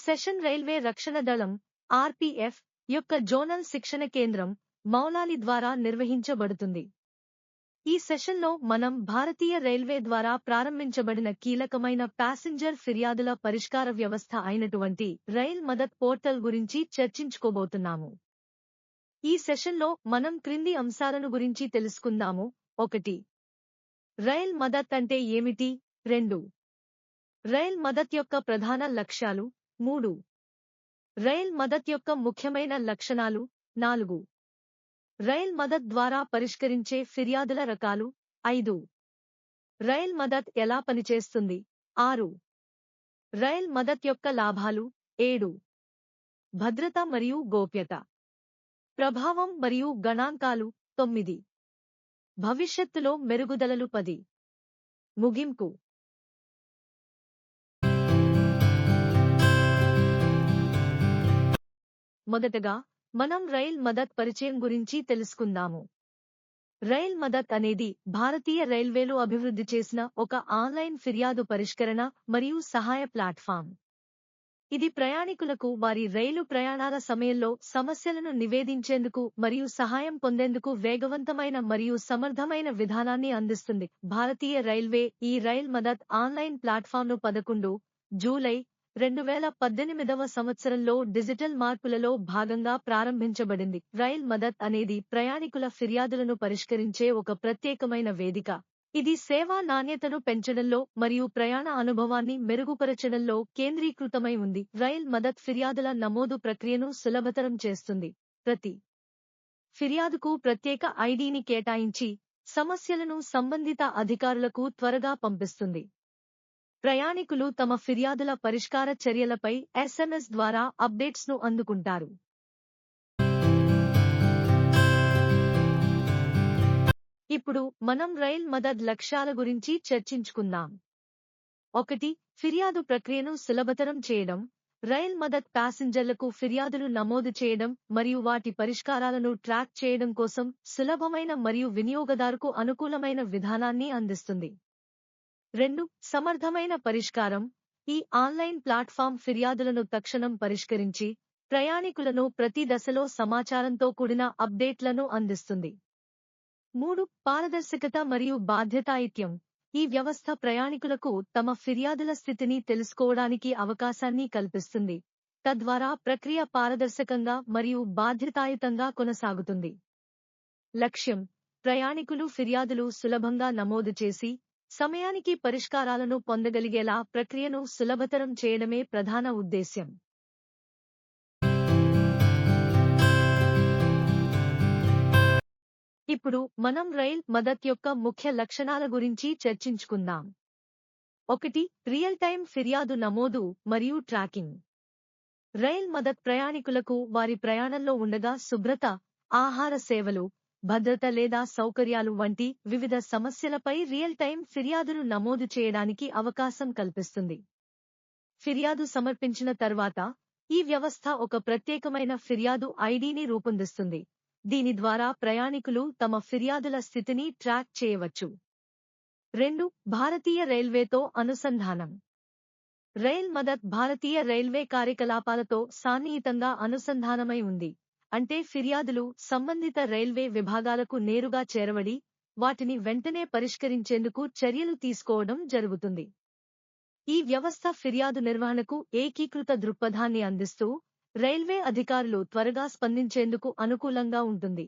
Session railway రక్షణ దళం RPF యొక్క జోనల్ శిక్షణ కేంద్రం మౌలాలి ద్వారా నిర్వహించబడుతుంది. ఈ సెషన్లో మనం భారతీయ రైల్వే ద్వారా ప్రారంభించబడిన కీలకమైన ప్యాసింజర్ ఫిర్యాదుల పరిష్కార వ్యవస్థ అయినటువంటి రైల్ మదద్ పోర్టల్ గురించి చర్చించుకోబోతున్నాము. ఈ సెషన్లో మనం క్రింది అంశాలను గురించి తెలుసుకుందాము. 1. రైల్ మదద్ అంటే ఏమిటి? 2. రైల్ మదద్ యొక్క ప్రధాన లక్ష్యాలు. 3. రైల్ మదద్ యొక్క ముఖ్యమైన లక్షణాలు. 4. రైల్ మదద్ ద్వారా పరిష్కరించే ఫిర్యాదుల రకాలు. 5. రైల్ మదద్ ఎలా పనిచేస్తుంది? 6. రైల్ మదద్ యొక్క లాభాలు. 7. భద్రత మరియు గోప్యత. ప్రభావం మరియు గణాంకాలు. 9. భవిష్యత్తులో మెరుగుదలలు. 10. ముగింపు. మొదటగా మనం రైల్ మదద్ పరిచయం గురించి తెలుసుకుందాము. రైల్ మదద్ అనేది భారతీయ రైల్వేలు అభివృద్ధి చేసిన ఒక ఆన్లైన్ ఫిర్యాదు పరిష్కరణ మరియు సహాయ ప్లాట్ఫామ్. ఇది ప్రయాణికులకు వారి రైలు ప్రయాణాల సమయంలో సమస్యలను నివేదించేందుకు మరియు సహాయం పొందేందుకు వేగవంతమైన మరియు సమర్థమైన విధానాన్ని అందిస్తుంది. భారతీయ రైల్వే ఈ రైల్ మదద్ ఆన్లైన్ ప్లాట్ఫామ్ను 11 జూలై 2018 సంవత్సరంలో డిజిటల్ మార్పులలో భాగంగా ప్రారంభించబడింది. రైల్ మదద్ అనేది ప్రయాణికుల ఫిర్యాదులను పరిష్కరించే ఒక ప్రత్యేకమైన వేదిక. ఇది సేవా నాణ్యతను పెంచడంలో మరియు ప్రయాణ అనుభవాన్ని మెరుగుపరచడంలో కేంద్రీకృతమై ఉంది. రైల్ మదద్ ఫిర్యాదుల నమోదు ప్రక్రియను సులభతరం చేస్తుంది. ప్రతి ఫిర్యాదుకు ప్రత్యేక ఐడిని కేటాయించి సమస్యలను సంబంధిత అధికారులకు త్వరగా పంపిస్తుంది. ప్రయాణికులు తమ ఫిర్యాదుల పరిష్కార చర్యలపై SMS ద్వారా అప్డేట్స్ను అందుకుంటారు. ఇప్పుడు మనం రైల్ మదద్ లక్ష్యాల గురించి చర్చించుకుందాం. 1. ఫిర్యాదు ప్రక్రియను సులభతరం చేయడం. రైల్ మదద్ ప్యాసింజర్లకు ఫిర్యాదులు నమోదు చేయడం మరియు వాటి పరిష్కారాలను ట్రాక్ చేయడం కోసం సులభమైన మరియు వినియోగదారుకు అనుకూలమైన విధానాన్ని అందిస్తుంది. 2. సమర్థమైన పరిష్కారం. ఈ ఆన్లైన్ ప్లాట్ఫామ్ ఫిర్యాదులను తక్షణం పరిష్కరించి ప్రయాణికులను ప్రతి దశలో సమాచారంతో కూడిన అప్డేట్లను అందిస్తుంది. 3. పారదర్శకత మరియు బాధ్యతాయుతం. ఈ వ్యవస్థ ప్రయాణికులకు తమ ఫిర్యాదుల స్థితిని తెలుసుకోవడానికి అవకాశాన్ని కల్పిస్తుంది, తద్వారా ప్రక్రియ పారదర్శకంగా మరియు బాధ్యతాయుతంగా కొనసాగుతుంది. లక్ష్యం: ప్రయాణికులు ఫిర్యాదులు సులభంగా నమోదు చేసి సమయానికి పరిష్కారాలను పొందగలిగేలా ప్రక్రియను సులభతరం చేయడమే ప్రధాన ఉద్దేశ్యం. ఇప్పుడు మనం రైల్ మదద్ యొక్క ముఖ్య లక్షణాల గురించి చర్చించుకుందాం. 1. రియల్ టైమ్ ఫిర్యాదు నమోదు మరియు ట్రాకింగ్. రైల్ మదద్ ప్రయాణికులకు వారి ప్రయాణంలో ఉండగా శుభ్రత, ఆహార సేవలు, భద్రత లేదా సౌకర్యాలు వంటి వివిధ సమస్యలపై రియల్ టైమ్ ఫిర్యాదును నమోదు చేయడానికి అవకాశం కల్పిస్తుంది. ఫిర్యాదు సమర్పించిన తర్వాత ఈ వ్యవస్థ ఒక ప్రత్యేకమైన ఫిర్యాదు ఐడిని రూపొందిస్తుంది. దీని ద్వారా ప్రయాణికులు తమ ఫిర్యాదుల స్థితిని ట్రాక్ చేయవచ్చు. 2. భారతీయ రైల్వేతో అనుసంధానం. రైల్ మదద్ భారతీయ రైల్వే కార్యకలాపాలతో సాన్నిహితంగా అనుసంధానమై ఉంది. అంటే ఫిర్యాదులు సంబంధిత రైల్వే విభాగాలకు నేరుగా చేరవడి వాటిని వెంటనే పరిష్కరించేందుకు చర్యలు తీసుకోవడం జరుగుతుంది. ఈ వ్యవస్థ ఫిర్యాదు నిర్వహణకు ఏకీకృత దృక్పథాన్ని అందిస్తూ రైల్వే అధికారులు త్వరగా స్పందించేందుకు అనుకూలంగా ఉంటుంది.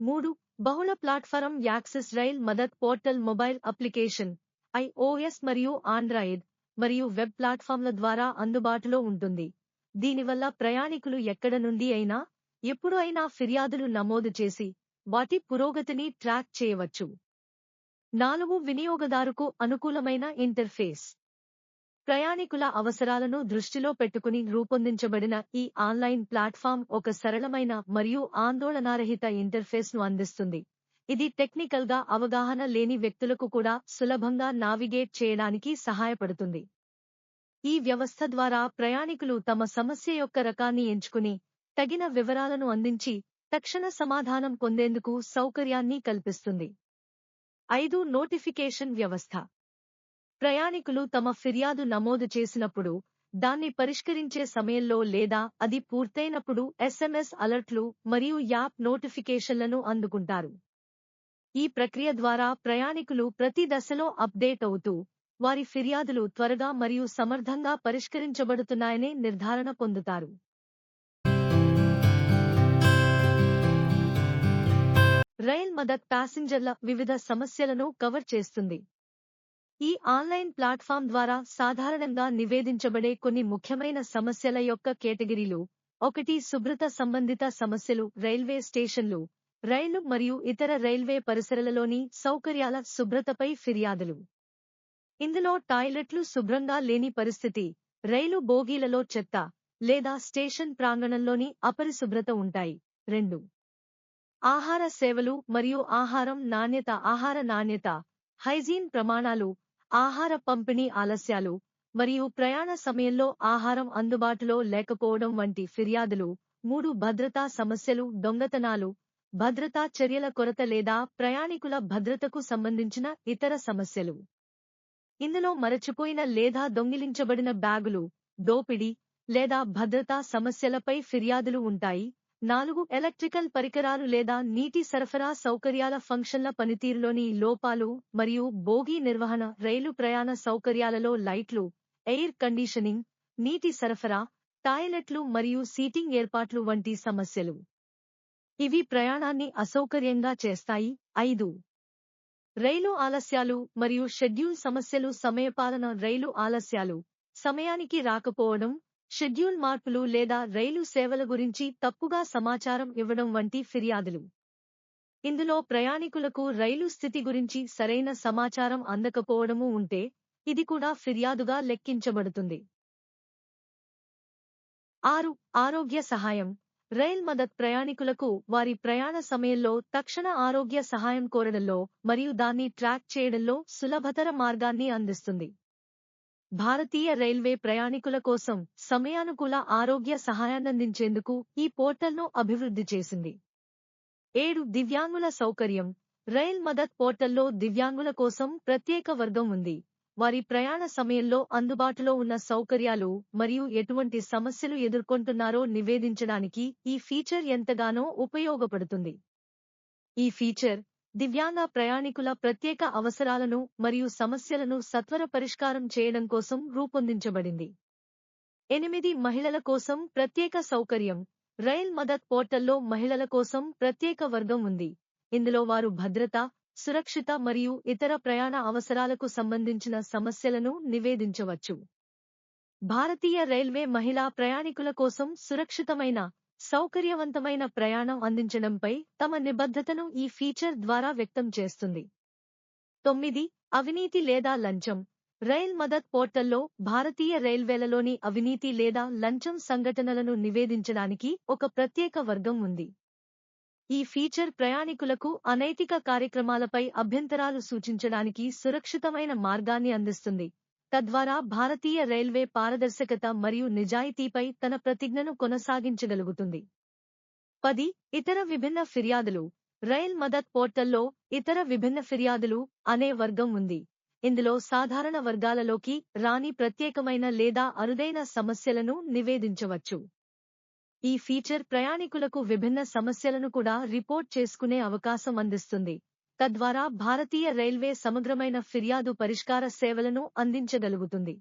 3. బహుళ platform access. Rail Madad portal mobile application, iOS మరియు ఆండ్రాయిడ్ మరియు వెబ్ ప్లాట్ఫామ్ల ద్వారా అందుబాటులో ఉంటుంది. దీనివల్ల ప్రయాణికులు ఎక్కడ నుండి అయినా ఎప్పుడు అయినా ఫిర్యాదులు నమోదు చేసి వాటి పురోగతిని ట్రాక్ చేయవచ్చు. 4. వినియోగదారుకు అనుకూలమైన ఇంటర్ఫేస్. ప్రయాణికుల అవసరాలను దృష్టిలో పెట్టుకుని రూపొందించబడిన ఈ ఆన్లైన్ ప్లాట్ఫామ్ ఒక సరళమైన మరియు ఆందోళనారహిత ఇంటర్ఫేస్ను అందిస్తుంది. ఇది టెక్నికల్గా అవగాహన లేని వ్యక్తులకు కూడా సులభంగా నావిగేట్ చేయడానికి సహాయపడుతుంది. ఈ వ్యవస్థ ద్వారా ప్రయాణికులు తమ సమస్య యొక్క రకాన్ని ఎంచుకుని తగిన వివరాలను అందించి తక్షణ సమాధానం పొందేందుకు సౌకర్యాన్ని కల్పిస్తుంది. 5. నోటిఫికేషన్ వ్యవస్థ. ప్రయాణికులు తమ ఫిర్యాదు నమోదు చేసినప్పుడు దాన్ని పరిష్కరించే సమయంలో లేదా అది పూర్తయినప్పుడు SMS అలర్ట్లు మరియు యాప్ నోటిఫికేషన్లను అందుకుంటారు. ఈ ప్రక్రియ ద్వారా ప్రయాణికులు ప్రతి దశలో అప్డేట్ అవుతూ, వారి ఫిర్యాదులు త్వరగా మరియు సమర్థంగా పరిష్కరించబడుతున్నాయనే నిర్ధారణ పొందుతారు. రైల్ మదత్ ప్యాసింజర్ల వివిధ సమస్యలను కవర్ చేస్తుంది. ఈ ఆన్లైన్ ప్లాట్ఫామ్ ద్వారా సాధారణంగా నివేదించబడే కొన్ని ముఖ్యమైన సమస్యల యొక్క కేటగిరీలు: 1. శుభ్రత సంబంధిత సమస్యలు. రైల్వే స్టేషన్లు, రైలు మరియు ఇతర రైల్వే పరిసరాలలోని సౌకర్యాల శుభ్రతపై ఫిర్యాదులు. ఇందులో టాయిలెట్లు శుభ్రంగా లేని పరిస్థితి, రైలు బోగీలలో చెత్త, లేదా స్టేషన్ ప్రాంగణంలోని అపరిశుభ్రత ఉంటాయి. 2. ఆహార సేవలు మరియు ఆహారం నాణ్యత. ఆహార నాణ్యత, హైజీన్ ప్రమాణాలు, ఆహార పంపిణీ ఆలస్యాలు, మరియు ప్రయాణ సమయంలో ఆహారం అందుబాటులో లేకపోవడం వంటి ఫిర్యాదులు. 3. భద్రతా సమస్యలు. దొంగతనాలు, భద్రతా చర్యల కొరత లేదా ప్రయాణికుల భద్రతకు సంబంధించిన ఇతర సమస్యలు. ఇందులో మరచిపోయిన లేదా దొంగిలించబడిన బ్యాగులు, దోపిడీ, లేదా భద్రతా సమస్యలపై ఫిర్యాదులు ఉంటాయి. 4. ఎలక్ట్రికల్ పరికరాలు లేదా నీటి సరఫరా సౌకర్యాల ఫంక్షన్ల పనితీరులోని లోపాలు మరియు బోగీ నిర్వహణ. రైలు ప్రయాణ సౌకర్యాలలో లైట్లు, ఎయిర్ కండిషనింగ్, నీటి సరఫరా, టాయిలెట్లు మరియు సీటింగ్ ఏర్పాట్లు వంటి సమస్యలు. ఇవి ప్రయాణాన్ని అసౌకర్యంగా చేస్తాయి. 5. రైలు ఆలస్యాలు మరియు షెడ్యూల్ సమస్యలు. సమయపాలన. రైలు ఆలస్యాలు, సమయానికి రాకపోవడం, షెడ్యూల్ మార్పులు లేదా రైలు సేవల గురించి తప్పుగా సమాచారం ఇవ్వడం వంటి ఫిర్యాదులు. ఇందులో ప్రయాణికులకు రైలు స్థితి గురించి సరైన సమాచారం అందకపోవడము ఉంటే, ఇది కూడా ఫిర్యాదుగా లెక్కించబడుతుంది. 6. ఆరోగ్య సహాయం. రైల్ మదత్ ప్రయాణికులకు వారి ప్రయాణ సమయంలో తక్షణ ఆరోగ్య సహాయం కోరడంలో మరియు దాన్ని ట్రాక్ చేయడంలో సులభతర మార్గాన్ని అందిస్తుంది. భారతీయ రైల్వే ప్రయాణికుల కోసం సమయానుకూల ఆరోగ్య సహాయాన్నందించేందుకు ఈ పోర్టల్ను అభివృద్ధి చేసింది. 7. దివ్యాంగుల సౌకర్యం. రైల్ మదత్ పోర్టల్లో దివ్యాంగుల కోసం ప్రత్యేక వర్గం ఉంది. వారి ప్రయాణ సమయంలో అందుబాటులో ఉన్న సౌకర్యాలు మరియు ఎటువంటి సమస్యలు ఎదుర్కొంటున్నారో నివేదించడానికి ఈ ఫీచర్ ఎంతగానో ఉపయోగపడుతుంది. ఈ ఫీచర్ దివ్యాంగ ప్రయాణికుల ప్రత్యేక అవసరాలను మరియు సమస్యలను సత్వర పరిష్కారం చేయడం కోసం రూపొందించబడింది. 8. మహిళల కోసం ప్రత్యేక సౌకర్యం. రైల్ మదత్ పోర్టల్లో మహిళల కోసం ప్రత్యేక వర్గం ఉంది. ఇందులో వారు భద్రత, సురక్షిత మరియు ఇతర ప్రయాణ అవసరాలకు సంబంధించిన సమస్యలను నివేదించవచ్చు. భారతీయ రైల్వే మహిళా ప్రయాణికుల కోసం సురక్షితమైన, సౌకర్యవంతమైన ప్రయాణం అందించడంపై తమ నిబద్ధతను ఈ ఫీచర్ ద్వారా వ్యక్తం చేస్తుంది. 9. అవినీతి లేదా లంచం. రైల్ మదత్ పోర్టల్లో భారతీయ రైల్వేలలోని అవినీతి లేదా లంచం సంఘటనలను నివేదించడానికి ఒక ప్రత్యేక వర్గం ఉంది. ఈ ఫీచర్ ప్రయాణికులకు అనైతిక కార్యక్రమాలపై అభ్యంతరాలు సూచించడానికి సురక్షితమైన మార్గాన్ని అందిస్తుంది, తద్వారా భారతీయ రైల్వే పారదర్శకత మరియు నిజాయితీపై తన ప్రతిజ్ఞను కొనసాగించగలుగుతుంది. 10. ఇతర విభిన్న ఫిర్యాదులు. రైల్ మదత్ పోర్టల్లో ఇతర విభిన్న ఫిర్యాదులు అనే వర్గం ఉంది. ఇందులో సాధారణ వర్గాలలోకి రాని ప్రత్యేకమైన లేదా అరుదైన సమస్యలను నివేదించవచ్చు. ఈ ఫీచర్ ప్రయాణికులకు విభిన్న సమస్యలను కూడా రిపోర్ట్ చేసుకునే అవకాశం అందిస్తుంది, తద్వారా భారతీయ రైల్వే సమగ్రమైన ఫిర్యాదు పరిష్కార సేవలను అందించగలుగుతుంది.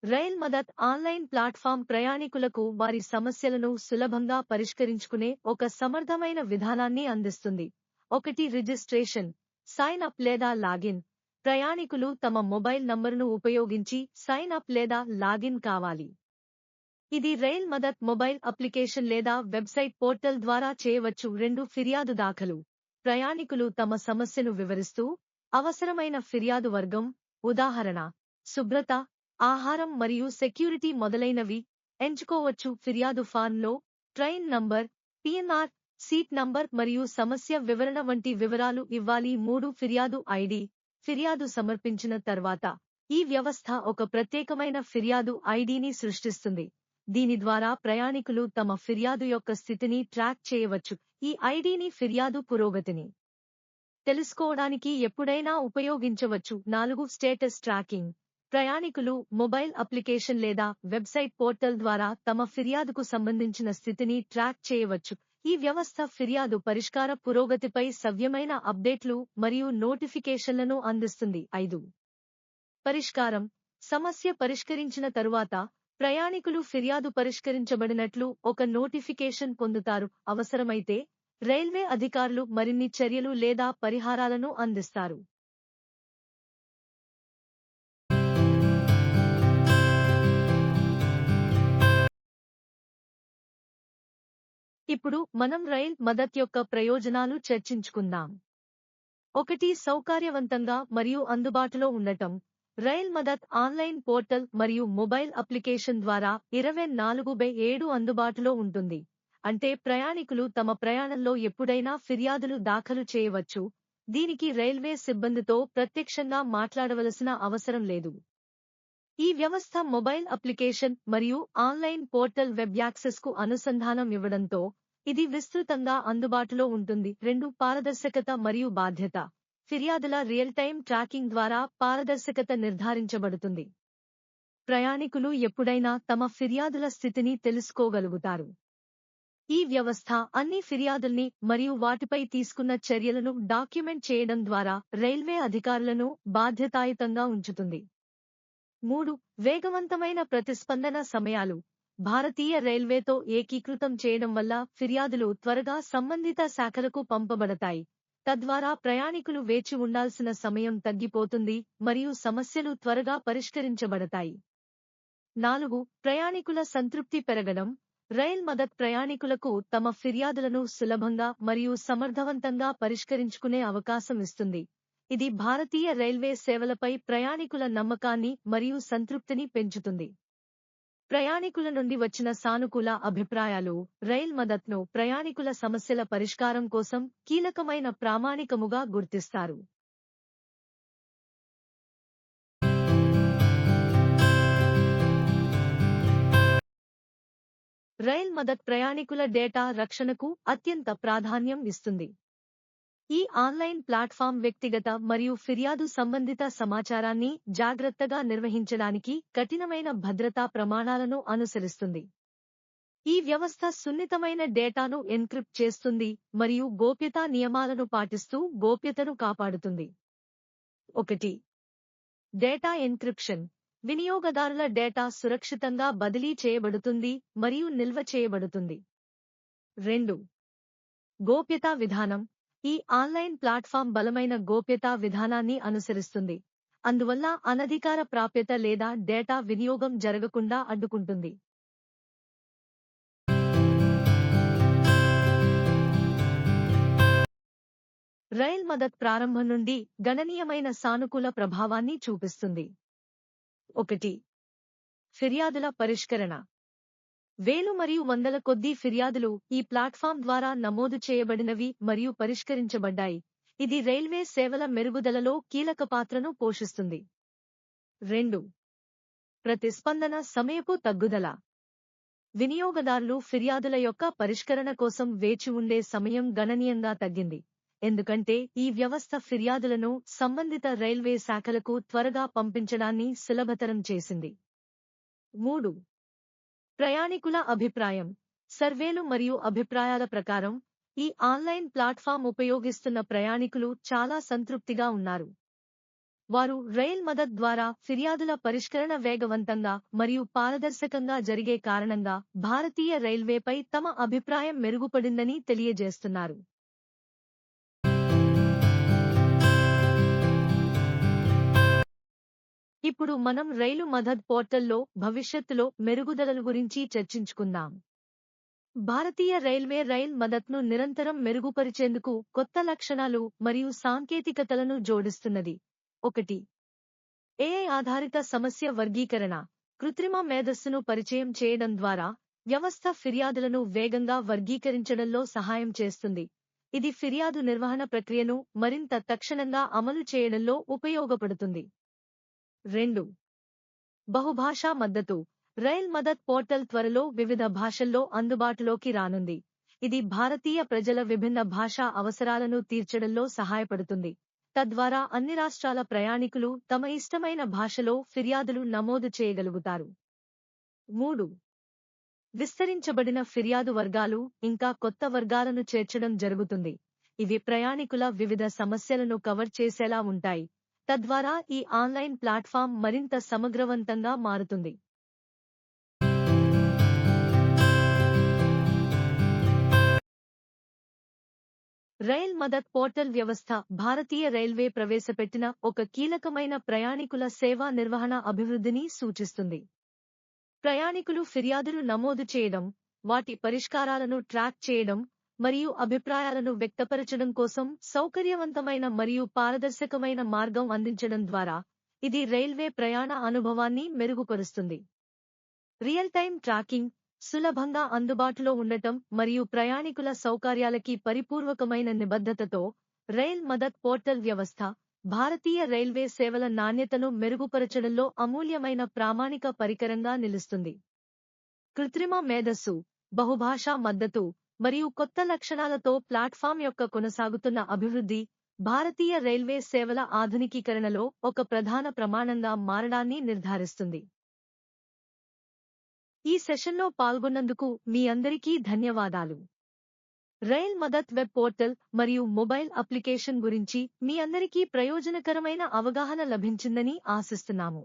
రైల్ మదత్ ఆన్లైన్ ప్లాట్ఫామ్ ప్రయాణికులకు వారి సమస్యలను సులభంగా పరిష్కరించుకునే ఒక సమర్థమైన విధానాన్ని అందిస్తుంది. 1. రిజిస్ట్రేషన్, సైన్ అప్ లేదా లాగిన్. ప్రయాణికులు తమ మొబైల్ నంబరును ఉపయోగించి సైన్ అప్ లేదా లాగిన్ కావాలి. ఇది రైల్ మదత్ మొబైల్ అప్లికేషన్ లేదా వెబ్సైట్ పోర్టల్ ద్వారా చేయవచ్చు. 2. ఫిర్యాదు దాఖలు. ప్రయాణికులు తమ సమస్యను వివరిస్తూ అవసరమైన ఫిర్యాదు వర్గం, ఉదాహరణ శుభ్రత, ఆహారం మరియు సెక్యూరిటీ మొదలైనవి ఎంచుకోవచ్చు. ఫిర్యాదు ఫారంలో train number, PNR, seat number మరియు సమస్య వివరణ వంటి వివరాలు ఇవ్వాలి. 3. ఫిర్యాదు ఐడి. ఫిర్యాదు సమర్పించిన తర్వాత ఈ వ్యవస్థ ఒక ప్రత్యేకమైన ఫిర్యాదు ఐడిని సృష్టిస్తుంది. దీని ద్వారా ప్రయాణికులు తమ ఫిర్యాదు యొక్క స్థితిని ట్రాక్ చేయవచ్చు. ఈ ఐడిని ఫిర్యాదు పురోగతిని తెలుసుకోవడానికి ఎప్పుడైనా ఉపయోగించవచ్చు. 4 స్టేటస్ ట్రాకింగ్. ప్రయాణికులు మొబైల్ అప్లికేషన్ లేదా వెబ్సైట్ పోర్టల్ ద్వారా తమ ఫిర్యాదుకు సంబంధించిన స్థితిని ట్రాక్ చేయవచ్చు. ఈ వ్యవస్థ ఫిర్యాదు పరిష్కార పురోగతిపై సవ్యమైన అప్డేట్లు మరియు నోటిఫికేషన్లను అందిస్తుంది. 5. పరిష్కారం. సమస్య పరిష్కరించిన తరువాత ప్రయాణికులు ఫిర్యాదు పరిష్కరించబడినట్లు ఒక నోటిఫికేషన్ పొందుతారు. అవసరమైతే రైల్వే అధికారులు మరిన్ని చర్యలు లేదా పరిహారాలను అందిస్తారు. ఇప్పుడు మనం రైల్ మదత్ యొక్క ప్రయోజనాలు చర్చించుకుందాం. 1. సౌకర్యవంతంగా మరియు అందుబాటులో ఉండటం. రైల్ మదత్ ఆన్లైన్ పోర్టల్ మరియు మొబైల్ అప్లికేషన్ ద్వారా 24/7 అందుబాటులో ఉంటుంది. అంటే ప్రయాణికులు తమ ప్రయాణంలో ఎప్పుడైనా ఫిర్యాదులు దాఖలు చేయవచ్చు. దీనికి రైల్వే సిబ్బందితో ప్రత్యక్షంగా మాట్లాడవలసిన అవసరం లేదు. ఈ వ్యవస్థ మొబైల్ అప్లికేషన్ మరియు ఆన్లైన్ పోర్టల్ వెబ్ యాక్సెస్కు అనుసంధానం ఇవ్వడంతో ఇది విస్తృతంగా అందుబాటులో ఉంటుంది. 2. పారదర్శకత మరియు బాధ్యత. ఫిర్యాదుల రియల్ టైమ్ ట్రాకింగ్ ద్వారా పారదర్శకత నిర్ధారించబడుతుంది. ప్రయాణికులు ఎప్పుడైనా తమ ఫిర్యాదుల స్థితిని తెలుసుకోగలుగుతారు. ఈ వ్యవస్థ అన్ని ఫిర్యాదుల్ని మరియు వాటిపై తీసుకున్న చర్యలను డాక్యుమెంట్ చేయడం ద్వారా రైల్వే అధికారులను బాధ్యతాయుతంగా ఉంచుతుంది. 3. వేగవంతమైన ప్రతిస్పందన సమయాలు. భారతీయ రైల్వేతో ఏకీకృతం చేయడం వల్ల ఫిర్యాదులు త్వరగా సంబంధిత శాఖలకు పంపబడతాయి. తద్వారా ప్రయాణికులు వేచి ఉండాల్సిన సమయం తగ్గిపోతుంది మరియు సమస్యలు త్వరగా పరిష్కరించబడతాయి. 4. ప్రయాణికుల సంతృప్తి పెరగడం. రైల్ మదత్ ప్రయాణికులకు తమ ఫిర్యాదులను సులభంగా మరియు సమర్థవంతంగా పరిష్కరించుకునే అవకాశం ఇస్తుంది. ఇది భారతీయ రైల్వే సేవలపై ప్రయాణికుల నమ్మకాన్ని మరియు సంతృప్తిని పెంచుతుంది. ప్రయాణికుల నుండి వచ్చిన సానుకూల అభిప్రాయాలు రైల్ మదత్ను ప్రయాణికుల సమస్యల పరిష్కారం కోసం కీలకమైన ప్రామాణికముగా గుర్తిస్తారు. రైల్ మదత్ ప్రయాణికుల డేటా రక్షణకు అత్యంత ప్రాధాన్యం ఇస్తుంది. ఈ ఆన్లైన్ ప్లాట్ఫామ్ వ్యక్తిగత మరియు ఫిర్యాదు సంబంధిత సమాచారాన్ని జాగ్రత్తగా నిర్వహించడానికి కఠినమైన భద్రతా ప్రమాణాలను అనుసరిస్తుంది. ఈ వ్యవస్థ సున్నితమైన డేటాను ఎన్క్రిప్ట్ చేస్తుంది మరియు గోప్యతా నియమాలను పాటిస్తూ గోప్యతను కాపాడుతుంది. 1. Data encryption. వినియోగదారుల డేటా సురక్షితంగా బదిలీ చేయబడుతుంది మరియు నిల్వ చేయబడుతుంది. 2. గోప్యతా విధానం. ఈ ఆన్లైన్ ప్లాట్ఫామ్ బలమైన గోప్యతా విధానాన్ని అనుసరిస్తుంది, అందువల్ల అనధికార ప్రాప్యత లేదా డేటా వినియోగం జరగకుండా అడ్డుకుంటుంది. రైల్ మదత్ ప్రారంభం నుండి గణనీయమైన సానుకూల ప్రభావాన్ని చూపిస్తుంది. 1. ఫిర్యాదుల పరిష్కరణ. వేలు మరియు వందల కొద్దీ ఫిర్యాదులు ఈ ప్లాట్ఫామ్ ద్వారా నమోదు చేయబడినవి మరియు పరిష్కరించబడ్డాయి. ఇది రైల్వే సేవల మెరుగుదలలో కీలక పాత్రను పోషిస్తుంది. 2. ప్రతిస్పందన సమయపు తగ్గుదల. వినియోగదారులు ఫిర్యాదుల యొక్క పరిష్కరణ కోసం వేచి ఉండే సమయం గణనీయంగా తగ్గింది, ఎందుకంటే ఈ వ్యవస్థ ఫిర్యాదులను సంబంధిత రైల్వే శాఖలకు త్వరగా పంపించడాన్ని సులభతరం చేసింది. 3. ప్రయాణికుల అభిప్రాయం. సర్వేలు మరియు అభిప్రాయాల ప్రకారం ఈ ఆన్లైన్ ప్లాట్ఫామ్ ఉపయోగిస్తున్న ప్రయాణికులు చాలా సంతృప్తిగా ఉన్నారు. వారు రైల్ మదత్ ద్వారా ఫిర్యాదుల పరిష్కరణ వేగవంతంగా మరియు పారదర్శకంగా జరిగే కారణంగా భారతీయ రైల్వేపై తమ అభిప్రాయం మెరుగుపడిందని తెలియజేస్తున్నారు. ఇప్పుడు మనం రైలు మదత్ పోర్టల్లో భవిష్యత్తులో మెరుగుదలల గురించి చర్చించుకుందాం. భారతీయ రైల్వే రైల్ మదత్ను నిరంతరం మెరుగుపరిచేందుకు కొత్త లక్షణాలు మరియు సాంకేతికతలను జోడిస్తున్నది. 1. AI ఆధారిత సమస్య వర్గీకరణ. కృత్రిమ మేధస్సును పరిచయం చేయడం ద్వారా వ్యవస్థ ఫిర్యాదులను వేగంగా వర్గీకరించడంలో సహాయం చేస్తుంది. ఇది ఫిర్యాదు నిర్వహణ ప్రక్రియను మరింత తక్షణంగా అమలు చేయడంలో ఉపయోగపడుతుంది. 2. బహుభాషా మద్దతు. రైల్ మదత్ పోర్టల్ త్వరలో వివిధ భాషల్లో అందుబాటులోకి రానుంది. ఇది భారతీయ ప్రజల విభిన్న భాషా అవసరాలను తీర్చడంలో సహాయపడుతుంది. తద్వారా అన్ని రాష్ట్రాల ప్రయాణికులు తమ ఇష్టమైన భాషలో ఫిర్యాదులు నమోదు చేయగలుగుతారు. 3. విస్తరించబడిన ఫిర్యాదు వర్గాలు ఇంకా కొత్త వర్గాలను చేర్చడం జరుగుతుంది. ఇవి ప్రయాణికుల వివిధ సమస్యలను కవర్ చేసేలా ఉంటాయి. తద్వారా ఈ ఆన్లైన్ ప్లాట్ఫామ్ మరింత సమగ్రవంతంగా మారుతుంది. రైల్ మదత్ పోర్టల్ వ్యవస్థ భారతీయ రైల్వే ప్రవేశపెట్టిన ఒక కీలకమైన ప్రయాణికుల సేవా నిర్వహణ అభివృద్ధిని సూచిస్తుంది. ప్రయాణికులు ఫిర్యాదులు నమోదు చేయడం, వాటి పరిష్కారాలను ట్రాక్ చేయడం మరియు అభిప్రాయాలను వ్యక్తపరచడం కోసం సౌకర్యవంతమైన మరియు పారదర్శకమైన మార్గం అందించడం ద్వారా ఇది రైల్వే ప్రయాణ అనుభవాన్ని మెరుగుపరుస్తుంది. రియల్ టైమ్ ట్రాకింగ్, సులభంగా అందుబాటులో ఉండటం మరియు ప్రయాణికుల సౌకర్యాలకి పరిపూర్వకమైన నిబద్ధతతో రైల్ మదత్ పోర్టల్ వ్యవస్థ భారతీయ రైల్వే సేవల నాణ్యతను మెరుగుపరచడంలో అమూల్యమైన ప్రామాణిక పరికరంగా నిలుస్తుంది. కృత్రిమ మేధస్సు, బహుభాషా మద్దతు మరియు కొత్త లక్షణాలతో ప్లాట్ఫామ్ యొక్క కొనసాగుతున్న అభివృద్ధి భారతీయ రైల్వే సేవల ఆధునికీకరణలో ఒక ప్రధాన ప్రమాణంగా మారడాన్ని నిర్ధారిస్తుంది. ఈ సెషన్లో పాల్గొన్నందుకు మీ అందరికీ ధన్యవాదాలు. రైల్ మదత్ వెబ్ పోర్టల్ మరియు మొబైల్ అప్లికేషన్ గురించి మీ అందరికీ ప్రయోజనకరమైన అవగాహన లభించిందని ఆశిస్తున్నాము.